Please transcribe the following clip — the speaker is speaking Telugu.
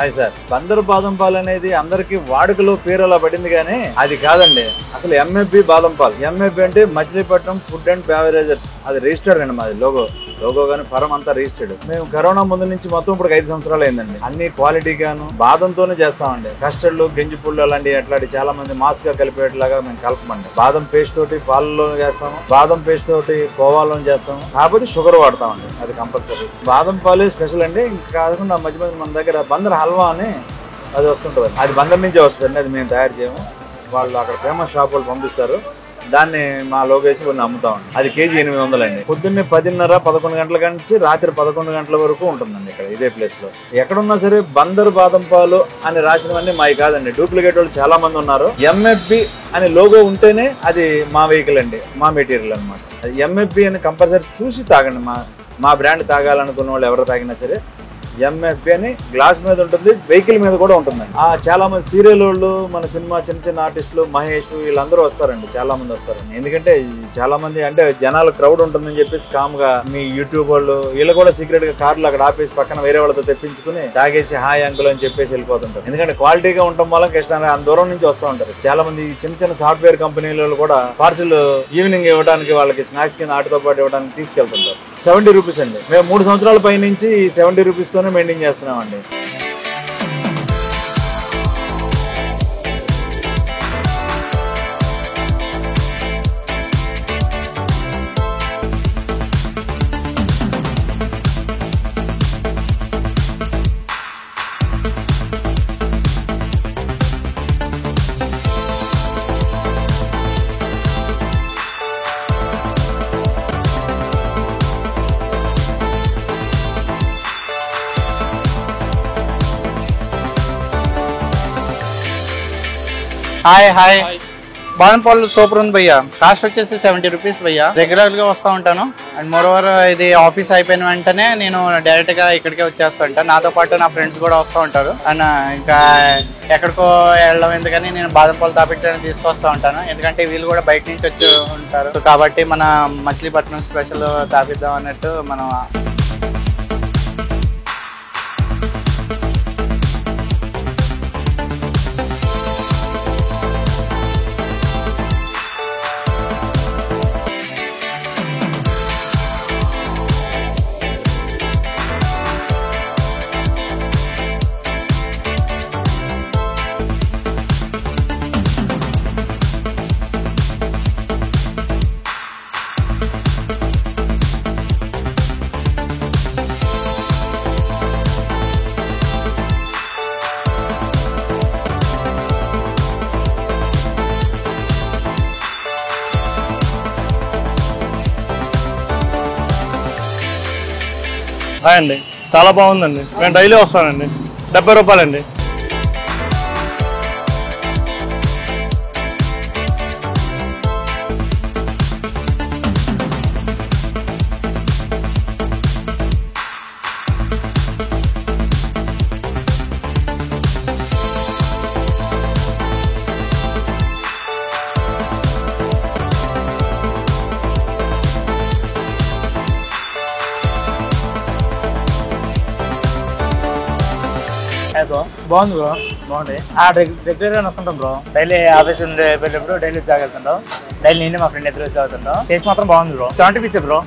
అది సార్ బందరు బాదం పాలు అనేది అందరికి వాడుకలో పేరు అలా పడింది కానీ అది కాదండి. అసలు ఎంఎఫ్బి బాదం పాలు. ఎంఎఫ్బి అంటే మచిలీపట్నం ఫుడ్ అండ్ బెవరేజర్స్. అది రిజిస్టర్డ్ అండి మాది. లోగో గానీ ఫరం అంతా రిజిస్టర్డ్. మేము కరోనా ముందు నుంచి మొత్తం ఇప్పుడు 5 సంవత్సరాలు అయిందండి. అన్ని క్వాలిటీ గాను బాదంతోనే చేస్తామండి. కస్టర్డ్లు గంజి పుళ్ళు అలాంటి చాలా మంది మాస్ గా కలిపేట్లాగా మేము కలపమండి. బాదం పేస్ట్ తోటి పాలలో చేస్తాము, బాదం పేస్ట్ తోటి కోవాలో చేస్తాము. కాబట్టి షుగర్ వాడతామండి, అది కంపల్సరీ. బాదం పాలు స్పెషల్ అండి. ఇంకా కాకుండా మధ్య మన దగ్గర బందర్ హల్వా అని అది వస్తుంటుంది. అది బందర్ నుంచే వస్తుందండి. అది మేము తయారు చేయము. వాళ్ళు అక్కడ ఫేమస్ షాప్ వాళ్ళు పంపిస్తారు. దాన్ని మా లోకేసి కొన్ని అమ్ముతామండి. అది కేజీ 800 అండి. పొద్దున్నే 10:30-11 గంటల నుంచి రాత్రి 11 గంటల వరకు ఉంటుందండి ఇక్కడ ఇదే ప్లేస్ లో. ఎక్కడున్నా సరే బందరు బాదం పాలు అని రాసినవన్నీ మావి కాదండి. డూప్లికేట్ వాళ్ళు చాలా మంది ఉన్నారు. ఎంఎఫ్బి అని లోగో ఉంటేనే అది మా వెహికల్ అండి, మా మెటీరియల్ అనమాట. ఎంఎఫ్బి అని కంపల్సరీ చూసి తాగండి. మా బ్రాండ్ తాగాలనుకున్న వాళ్ళు ఎవరు తాగినా సరే ఎంఎఫ్బి అని గ్లాస్ మీద ఉంటుంది, వెహికల్ మీద కూడా ఉంటుందండి. చాలా మంది సీరియల్ వాళ్ళు, మన సినిమా చిన్న ఆర్టిస్టులు, మహేష్ వీళ్ళందరూ వస్తారండి. చాలా మంది వస్తారండి. ఎందుకంటే చాలా మంది అంటే జనాలు క్రౌడ్ ఉంటుందని చెప్పేసి కామ్ గా మీ యూట్యూబ్ వాళ్ళు వీళ్ళు కూడా సీక్రెట్ గా కార్లు అక్కడ ఆపేసి పక్కన వేరే వాళ్ళతో తెప్పించుకుని తాగేసి హాయ్ అంకుల్ అని చెప్పేసి వెళ్ళిపోతుంటారు. ఎందుకంటే క్వాలిటీగా ఉండటం వల్ల కృష్ణ అంత దూరం నుంచి వస్తూ ఉంటారు. చాలా మంది చిన్న సాఫ్ట్వేర్ కంపెనీలు కూడా పార్సిల్ ఈవినింగ్ ఇవ్వడానికి వాళ్ళకి స్నాక్స్ కింద ఆటతో పాటు ఇవ్వడానికి తీసుకెళ్తుంటారు. 70 రూపీస్ అండి. మేము 3 సంవత్సరాల పై నుంచి 70 రూపీస్ తోనే మెయింటైన్ చేస్తున్నామండి. హాయ్ బాదం పాలు సూపర్ ఉంది భయ్యా. కాస్ట్ వచ్చేసి 70 రూపీస్ భయ్యా. రెగ్యులర్ గా వస్తూ ఉంటాను. అండ్ మోర్ ఓవర్ ఇది ఆఫీస్ అయిపోయిన వెంటనే నేను డైరెక్ట్ గా ఇక్కడికే వచ్చేస్తూ ఉంటాను. నాతో పాటు నా ఫ్రెండ్స్ కూడా వస్తూ ఉంటారు. అండ్ ఇంకా ఎక్కడికో వెళ్ళడం ఎందుకని నేను బాదం పాలు తాపించడానికి తీసుకొస్తూ ఉంటాను. ఎందుకంటే వీళ్ళు కూడా బయట నుంచి వచ్చి ఉంటారు కాబట్టి మన మచిలీపట్నం స్పెషల్ తాపిద్దాం అన్నట్టు మనం. హాయ్ అండి, చాలా బాగుందండి. నేను డైలీ వస్తానండి. 70 రూపాయలండి. బాగుంది బ్రో, బాగుంది. రెగ్యులర్ గా వస్తుంటాం బ్రో. డైలీ ఆఫీస్ వెళ్ళేటప్పుడు డైలీ తాగెళ్తుంటాం. డైలీ నేను మా ఫ్రెండ్ ఎదురు తాగుతుంటాం. టేస్ట్ మాత్రం బాగుంది బ్రో. 70 rupees bro.